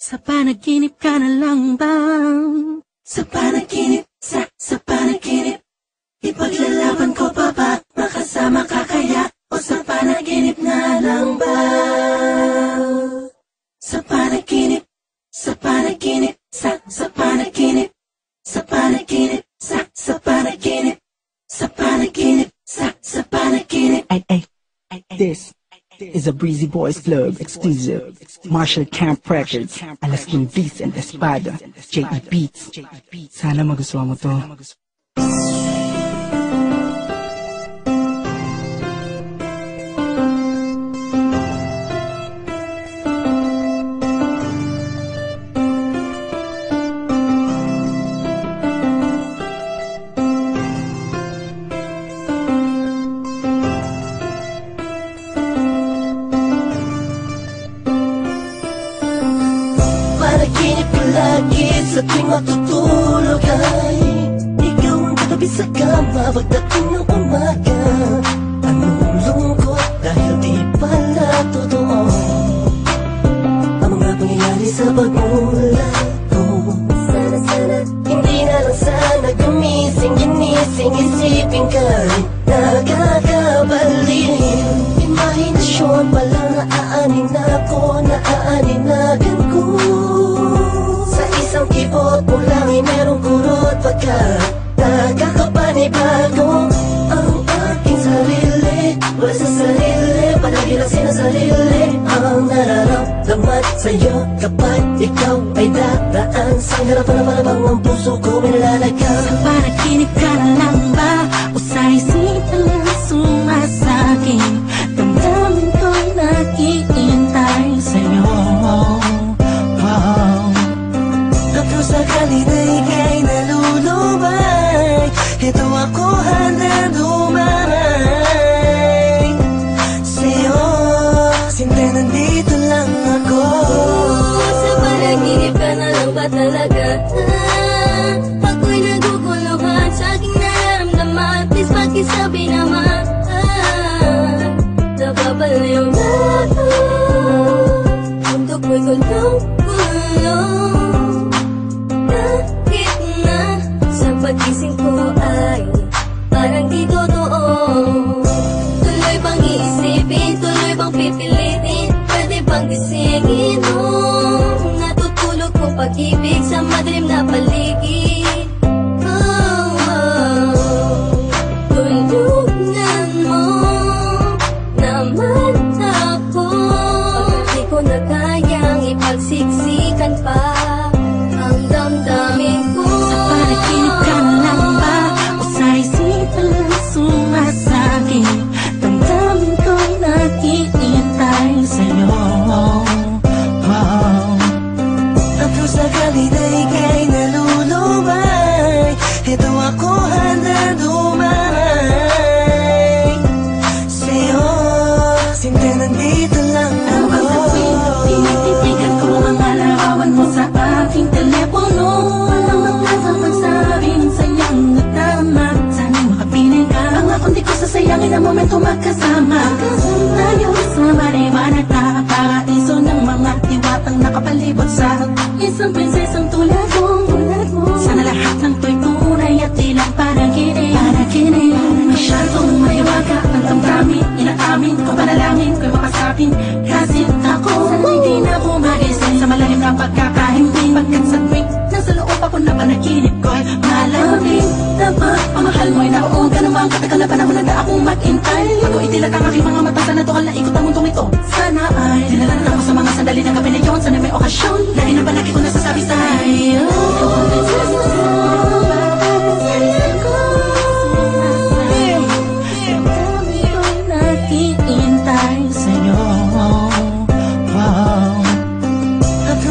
Sa panaginip ka na lang ba? Sa panaginip, sa panaginip, ipaglalaban ko pa ba? Makasama ka kaya? O sa panaginip na lang ba? Sa panaginip, sa panaginip, sa panaginip, sa panaginip, sa panaginip, sa panaginip, sa panaginip. This is a Breezy Boys Club exclusive. Marshall Camp Records, Alaskan Beats and Espada, J.E. Beats. Sana magustuhan mo to. Panaginip ko lagi sa tuwing matutulog ay ikaw ang katabi sa kama pagdating ng umaga. Anong lungkot dahil di pala totoo ang mga pangyayari sa pagmulat ko. Sana hindi na lang sana gumising, ginising, isipin ka rin nakakabaliw. Imahinasyon palang naaanin ako, naaaninagan ko. Sa isang kibot mo lang ay merong kurot pagkat nakakapanibago ang aking sarili. Wala sa sarili, palagi lang sinasarili ang nararamdaman sa'yo kapag ikaw ay dadaan sa harapan na parang ang puso ko may nalalagaw. Sa panaginip ka na lang ba? O sa isipan lang sumasakit? Damdamin ko'y naghihintay sa'yo. Kung sakali na ika'y nalulubay, ito ako handa dumay sa'yo. Siyempre nandito lang ako. Sa panaginip ka na lang ba talaga? Ako'y naguguluhan sa aking nararamdaman. Please pakisabi naman, napapalayo na ako. Mundo ko'y gulong-gulong. Kahit na sa pagising ko ay parang di totoo. Tuloy bang iisipin, tuloy bang pipilitin, pwede bang gisingin nung natutulog kong pag-ibig sa madilim na paligid. Tulungan mo naman ako. Pagkat di ko na kayang ipagsiksikan pa ang damdamin ko. Sa panaginip ka na lang ba? O sa isipan lang sumasakit? Damdamin ko'y naghihintay sa'yo. At kung sakali na ika'y nalulubay, ito ako handa dumay sa'yo. Siyempre nandito lang ako. Tinititigan ko mga larawan mo sa aking telepono. Walang makasang pagsabi ng sayang na tama. Sana'y makapiling ka. Ang akong di ko sasayangin ang momento magkasama. Tayo sa maliwanag na paraiso ng mga diwatang nakapalibot sa isang prinsesang tulad mo. Sana lahat ng to'y tunay at di lang panaginip. Masyadong mahiwaga ang damdamin. Inaamin ko panalangin ko'y makasapin. Kasi ako sana'y di na bumagising sa malalim na pagkakahimbing. Pagkat sa tuwing nasa loob ako na panaginip ko'y malamig. Dapat pamahal mo'y naroon ka naman. Katagal na panahon na akong maghintay. Bago itilat ang aking mga mata sa natural na ikot ang mundong ito. Sana ay dinalanan ako sa mga sandali ng gabi na yun. Sana may okasyon na rin ang palagi ko nasasabi sa'yo.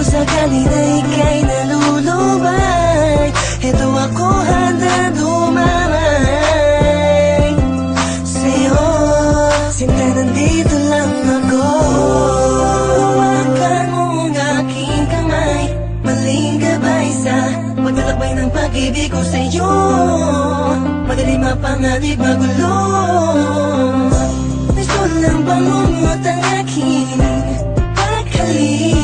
Sakali na ika'y nalulubay, ito ako handa dumamay sa'yo. Siyempre nandito lang ako. Hawakan mo ang aking kamay, maling gabay sa paglalakbay ng pag-ibig ko sa'yo. Magaling mapanganib magulo, gusto lang bangungot ang aking pagkalit.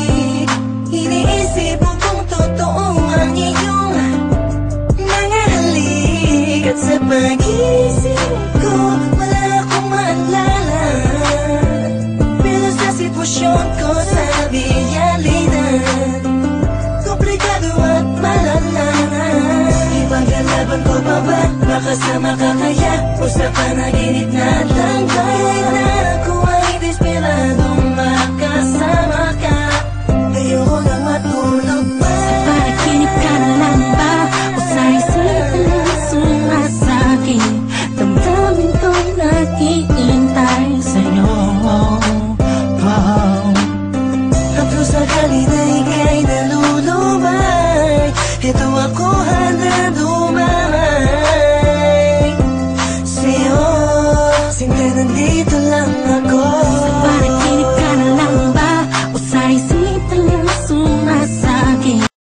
makasama ka kaya o sa panaginip na lang kahit na ako ay desperadong makasama ka. Ayoko nang matulog pa. Sa panaginip ka na lang ba? O sa isipan na sumasakit? Damdamin ko'y naghihintay sa'yo. Kapag sakali na ika'y nalulubay, ito ako handa dumay sa'yo. Sinta nandito lang